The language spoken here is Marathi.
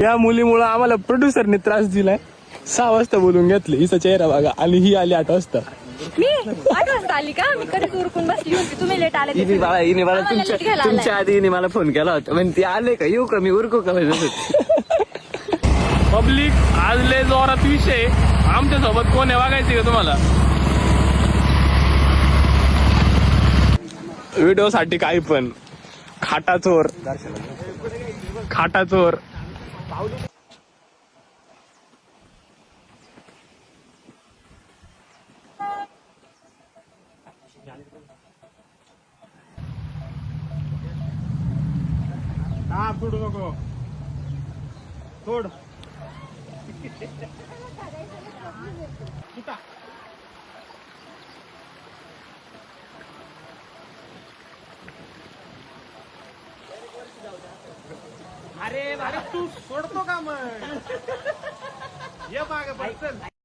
या मुलीमुळे आम्हाला प्रोड्युसरने त्रास दिलाय. 6 वाजता बोलून घेतले हिचा चेहरा बघा आणि ही आली 8 वाजता. मी 8 वाजता आली का? मी कधीच उरकून बसली होती. तुम्ही लेट आले. हिने मला तुमच्या आधी हिने मला फोन केला होता म्हणजे ती आले का येऊ का मी उरकू का पब्लिक आज लय जोरात विषय. आमच्या सोबत कोण आहे बघायचे का तुम्हाला? व्हिडिओ साठी काही पण खाटा चोर सोडू नको सोड. अरे तू सोडतो का मग? ये मागे चल.